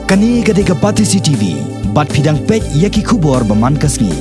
Kani gadega pati CCTV, bat pidang pet yaki kubor baman kasni.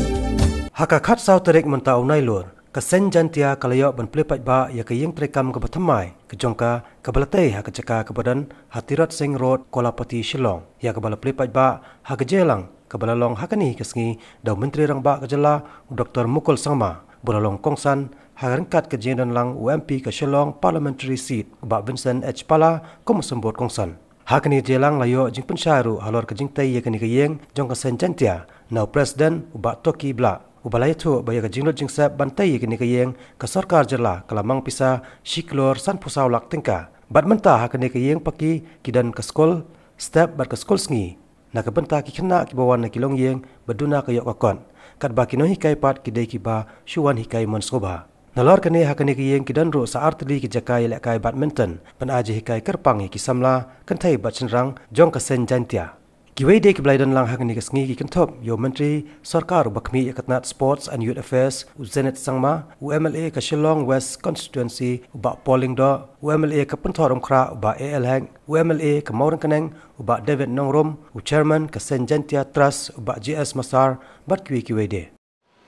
Haka khat sau terek mentau nai lur, ke Seiñ Jaiñtia kalayok ban plepat ba ya ke Ïing Treikam ke Thymmai, ke Jong ka balatei haka ceka ke badan hatirat Seiñ Road Kolapati Shillong, ya ke bala plepat ba haka Jaiñlang ke balalong haka ni kesngi dau menteri rang ba ke jela Dr. Mukul Sangma, balalong kongsan haka ringkat ke jendan lang UMP ke Shillong Parliamentary Seat ba Vincent H. Pala komusembot kongsan. Hakani jelang layo jing pensyaru halor ke jing tai yakani ke Ïing Jong ke Seiñ Jaiñtia now president uba toki bla ubalai tu baya ke jinglot jing sep bantai yakani ke Ïing ke sarkar jela kelamang pisa shiklor san pusau lak tingka bat mentah hakani ke Ïing paki kidan ke skol step bat ke skol sngi na ke benta ki kena ki bawan na kilong Ïing beduna ke yok akon kat ba kino hikai pat kidai ki ba syuan hikai monsoba. Nalor kini hakani ke Ïing kidan ru saar teli ki jakai lekai badminton pan aji hikai kerpang ki samla kentai bat cenrang Jong ke Seiñ Jaiñtia. Kiwei de ki blaidan lang hakani ke sngi ki kentop yo menteri sarkar bakmi yakatnat sports and youth affairs Zenet Sangma UMLA ke Shillong West constituency uba polling do UMLA ke pentor kra uba AL Hang UMLA ke Maurang Keneng uba David Nongrom chairman ke Seiñ Jaiñtia Trust uba GS Masar bat kiwei de.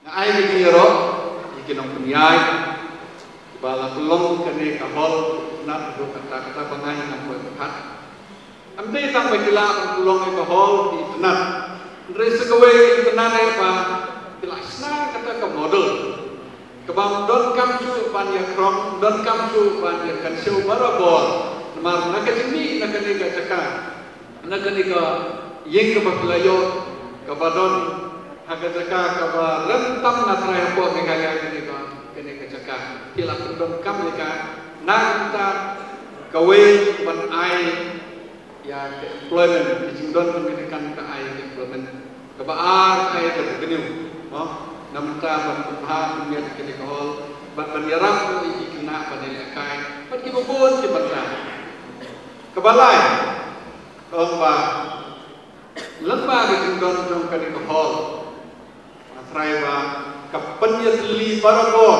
Ai ni ro kinong punyai bala pelong kene kahol nak do kata-kata bangai nang buat hat amde tang bagila pelong e kahol di tenat rese kowe tenan e pa dilaksana kata ke model kebam don kamcu pan ya krong don kamcu pan ya kan show barabor mar nak ni nak ni ka caka nak ni ka Ïing ke baklayo ke badon haka caka kaba rentam na trai po ke kaya kene ke caka tila pendon kam leka nanta kawe ban ai ya ke employment jindon pendidikan ke ai employment kaba ar ai ke keniu namta ban paham punya kene hol ban yaram i kena ban lekai ban ki bobon ki banta kabalai lomba ke jindon jong kene hol Traiba kapanya teli barabor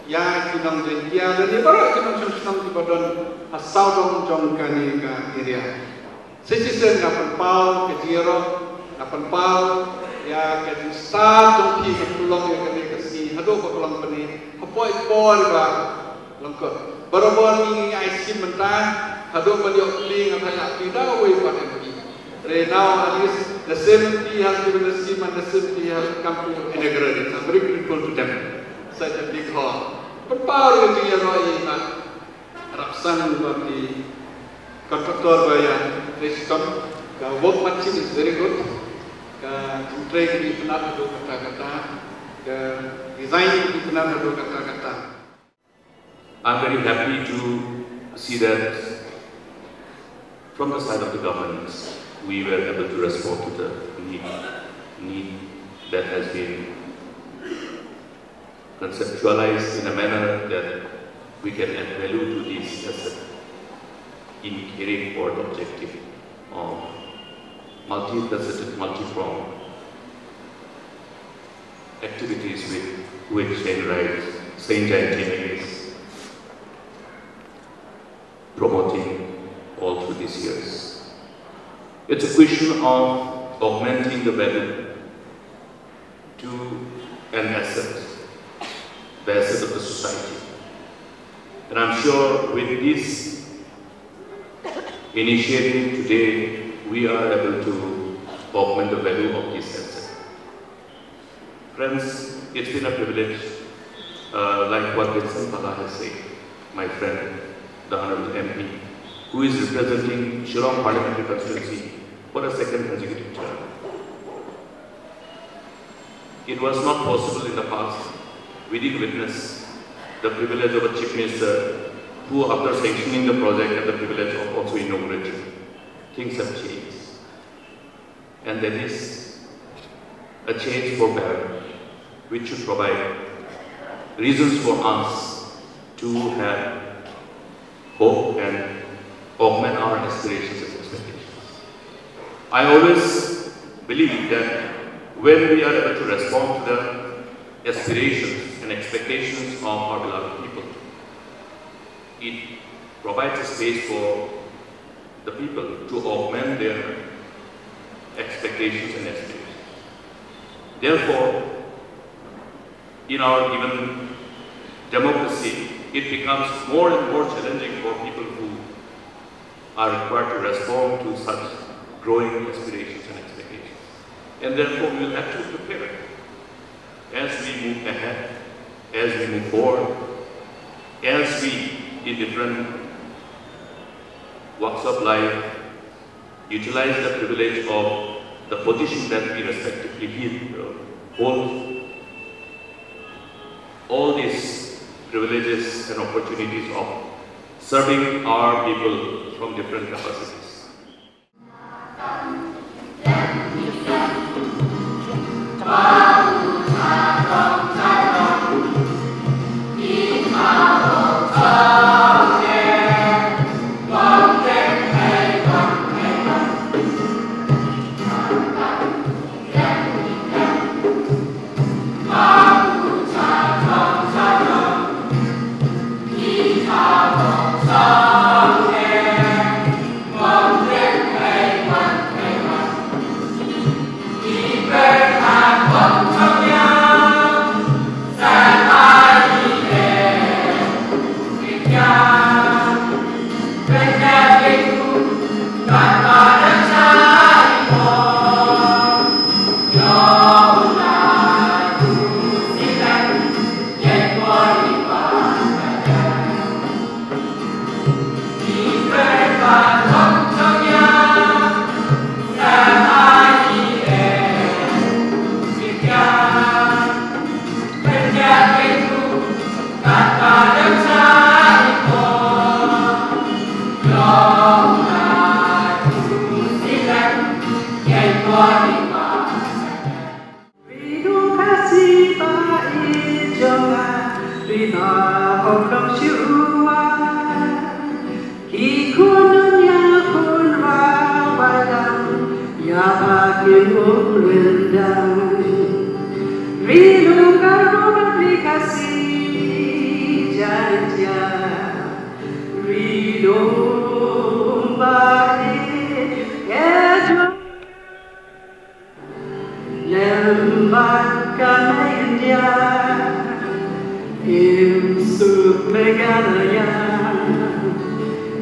ya kinang Jaiñtia dan ni barak kinang senang di badan asal dong Jong kani ka area sisi ngapan pau ke jiro ngapan pau ya ke start dong ki ke pulang ya kani ke si hado ko pulang pani hapoi por ba lengkap barabor ni ai sim mentan hado baliok li ngataya tidak we pa ni now at least the 70 has given the sim and the 70 has come to integrate it. I'm very grateful to them. Such a big hall. But power is here in Rapsan the contractor by Treikam. The workmanship is very good. The Treikam is not do kata-kata. The design is not do kata-kata. I'm very happy to see that from the side of the government we were able to respond to the need that has been conceptualized in a manner that we can add value to this asset in caring for the objective of multifaceted, multi-pronged activities with which Seiñ Jaiñtia is promoting all through these years. It's a question of augmenting the value to an asset, the asset of the society. And I'm sure with this initiative today, we are able to augment the value of this asset. Friends, it's been a privilege, like what Vincent Pala has said, my friend, the Honorable MP, who is representing Shillong Parliamentary Constituency for a second consecutive term. It was not possible in the past. We did witness the privilege of a Chief Minister who, after sanctioning the project, had the privilege of also inaugurating. Things have changed. And there is a change for better, which should provide reasons for us to have hope and augment our aspirations and expectations. I always believe that when we are able to respond to the aspirations and expectations of our beloved people, it provides a space for the people to augment their expectations and aspirations. Therefore, in our given democracy, it becomes more and more challenging for people who are required to respond to such growing aspirations and expectations. And therefore, we will have to prepare as we move ahead, as we move forward, as we, in different walks of life, utilize the privilege of the position that we respectively hold. All these privileges and opportunities of serving our people from different capacities.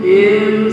Im